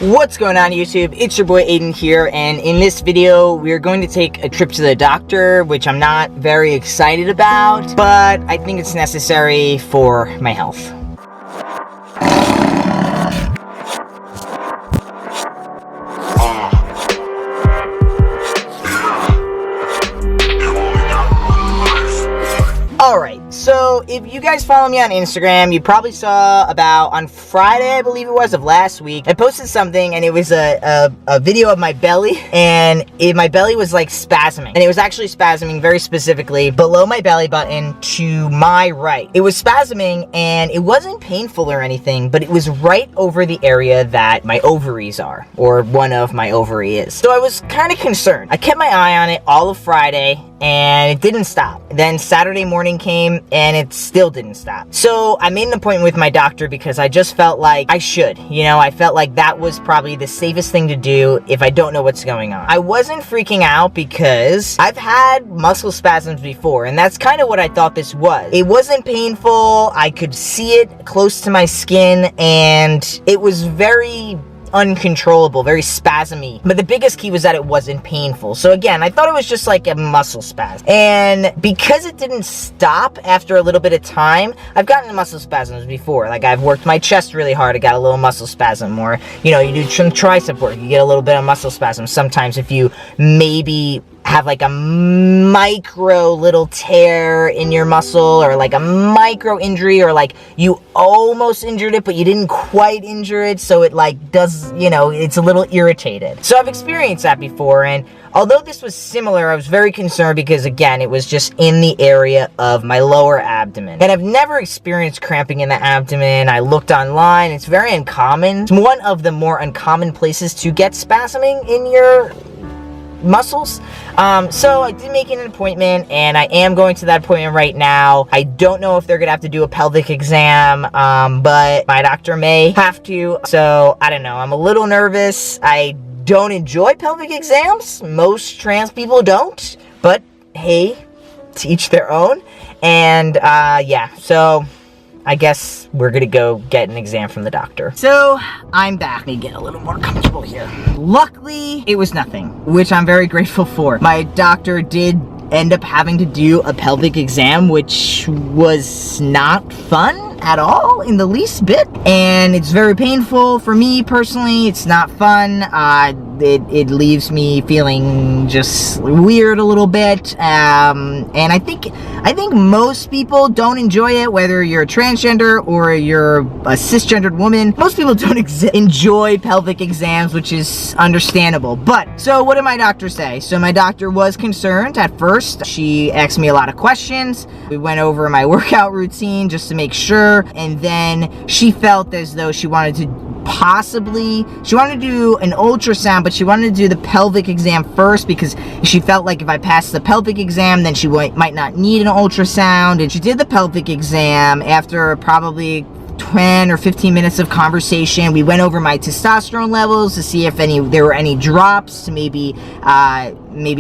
What's going on YouTube? It's your boy Aydian here, and in this video we're going to take a trip to the doctor, which I'm not very excited about, but I think it's necessary for my health. Alright, so if you guys follow me on Instagram, you probably saw on Friday, I believe it was, of last week, I posted something, and it was a video of my belly, and my belly was like spasming, and it was actually spasming very specifically below my belly button to my right. It was spasming, and it wasn't painful or anything, but it was right over the area that my ovaries are, or one of my ovary is. So I was kind of concerned. I kept my eye on it all of Friday, and it didn't stop. Then Saturday morning came, and it still didn't stop. So I made an appointment with my doctor because I just felt like I should. You know, I felt like that was probably the safest thing to do if I don't know what's going on. I wasn't freaking out because I've had muscle spasms before, and that's kind of what I thought this was. It wasn't painful. I could see it close to my skin, and it was very uncontrollable, very spasmy. But the biggest key was that it wasn't painful. So again, I thought it was just like a muscle spasm. And because it didn't stop after a little bit of time, I've gotten muscle spasms before. Like, I've worked my chest really hard, I got a little muscle spasm. Or, you know, you do some tricep work, you get a little bit of muscle spasm. Sometimes if you maybe have like a micro little tear in your muscle, or like a micro injury, or like you almost injured it but you didn't quite injure it, so it like does, you know, it's a little irritated. So I've experienced that before, and although this was similar, I was very concerned because, again, it was just in the area of my lower abdomen. And I've never experienced cramping in the abdomen. I looked online. It's very uncommon. It's one of the more uncommon places to get spasming in your muscles. So I did make an appointment, and I am going to that appointment right now. I don't know if they're gonna have to do a pelvic exam, but my doctor may have to. So I don't know. I'm a little nervous. I don't enjoy pelvic exams. Most trans people don't, but hey, to each their own. And yeah, so I guess we're gonna go get an exam from the doctor. So I'm back. Let me get a little more comfortable here. Luckily, it was nothing, which I'm very grateful for. My doctor did end up having to do a pelvic exam, which was not fun at all, in the least bit, and it's very painful for me personally. It's not fun. It leaves me feeling just weird a little bit, and I think most people don't enjoy it, whether you're a transgender or you're a cisgendered woman. Most people don't enjoy pelvic exams, which is understandable. But so what did my doctor say? So my doctor was concerned at first. She asked me a lot of questions. We went over my workout routine just to make sure, and then she felt as though she wanted to do an ultrasound, but she wanted to do the pelvic exam first because she felt like if I passed the pelvic exam, then she might not need an ultrasound. And she did the pelvic exam. After probably 10 or 15 minutes of conversation, we went over my testosterone levels to see if there were any drops, to maybe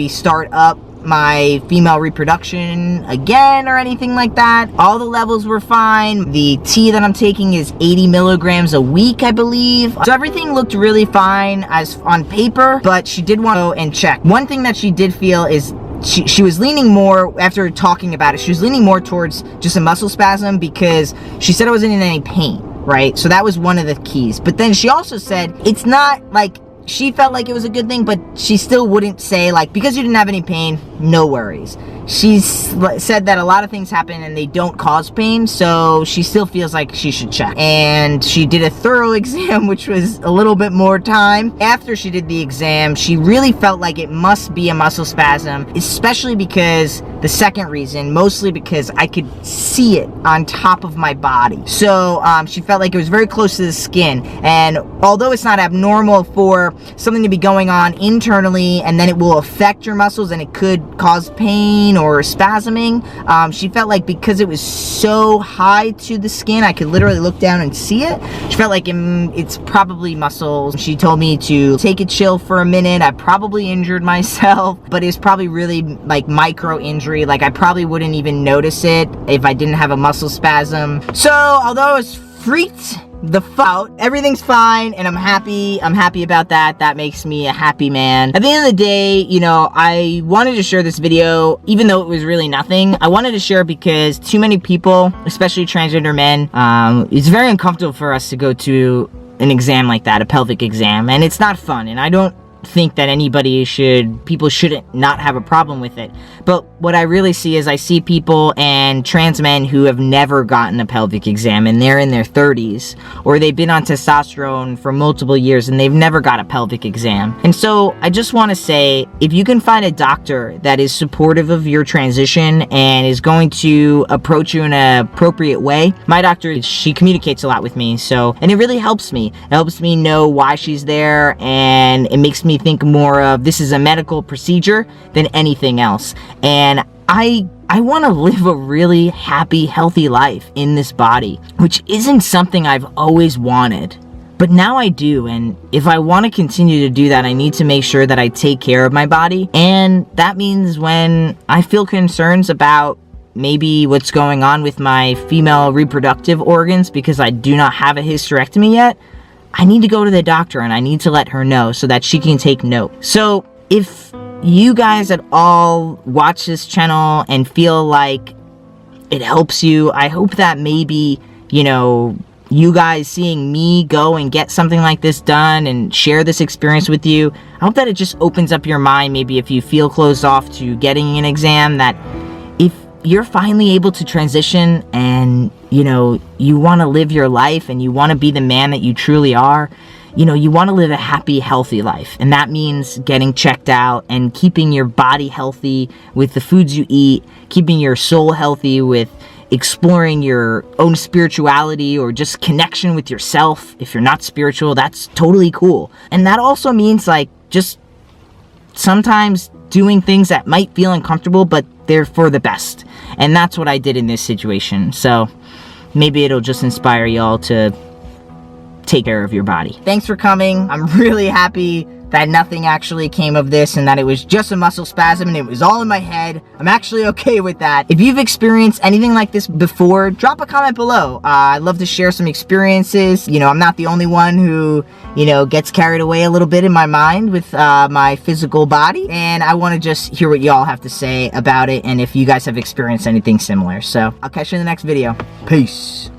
start up my female reproduction again or anything like that. All the levels were fine. The tea that I'm taking is 80 milligrams a week, I believe. So everything looked really fine as on paper, but she did want to go and check. One thing that she did feel is she was leaning more, after talking about it, she was leaning more towards just a muscle spasm because she said I wasn't in any pain, right? So that was one of the keys. But then she also said it's not like, she felt like it was a good thing, but she still wouldn't say, like, because you didn't have any pain, no worries. She said that a lot of things happen and they don't cause pain, so she still feels like she should check. And she did a thorough exam, which was a little bit more time. After she did the exam, she really felt like it must be a muscle spasm, especially because, the second reason, mostly because I could see it on top of my body. So she felt like it was very close to the skin, and although it's not abnormal for something to be going on internally and then it will affect your muscles and it could cause pain or spasming, she felt like because it was so high to the skin, I could literally look down and see it. She felt like it's probably muscles. She told me to take a chill for a minute. I probably injured myself, but it's probably really like micro injury. Like, I probably wouldn't even notice it if I didn't have a muscle spasm. So although I was freaked the out. Everything's fine, and I'm happy about that. That makes me a happy man. At the end of the day, you know, I wanted to share this video, even though it was really nothing. I wanted to share it because too many people, especially transgender men, it's very uncomfortable for us to go to an exam like that, a pelvic exam, and it's not fun, and I don't think that people shouldn't not have a problem with it. But what I really see is I see people and trans men who have never gotten a pelvic exam, and they're in their 30s, or they've been on testosterone for multiple years and they've never got a pelvic exam. And so I just want to say, if you can find a doctor that is supportive of your transition and is going to approach you in an appropriate way. My doctor, she communicates a lot with me, and it really helps me. It helps me know why she's there, and it makes me think more of this is a medical procedure than anything else. And I want to live a really happy, healthy life in this body, which isn't something I've always wanted. But now I do, and if I want to continue to do that, I need to make sure that I take care of my body. And that means when I feel concerns about maybe what's going on with my female reproductive organs because I do not have a hysterectomy yet, I need to go to the doctor and I need to let her know so that she can take note. So if you guys at all watch this channel and feel like it helps you, I hope that maybe, you know, you guys seeing me go and get something like this done and share this experience with you, I hope that it just opens up your mind. Maybe if you feel closed off to getting an exam, that if you're finally able to transition and, you know, you want to live your life and you want to be the man that you truly are, you know, you want to live a happy, healthy life. And that means getting checked out and keeping your body healthy with the foods you eat, keeping your soul healthy with exploring your own spirituality or just connection with yourself. If you're not spiritual, that's totally cool. And that also means, like, just sometimes doing things that might feel uncomfortable, but they're for the best. And that's what I did in this situation. So maybe it'll just inspire y'all to take care of your body. Thanks for coming. I'm really happy that nothing actually came of this and that it was just a muscle spasm and it was all in my head. I'm actually okay with that. If you've experienced anything like this before, drop a comment below. I'd love to share some experiences. You know, I'm not the only one who, you know, gets carried away a little bit in my mind with my physical body, and I want to just hear what y'all have to say about it and if you guys have experienced anything similar. So I'll catch you in the next video. Peace.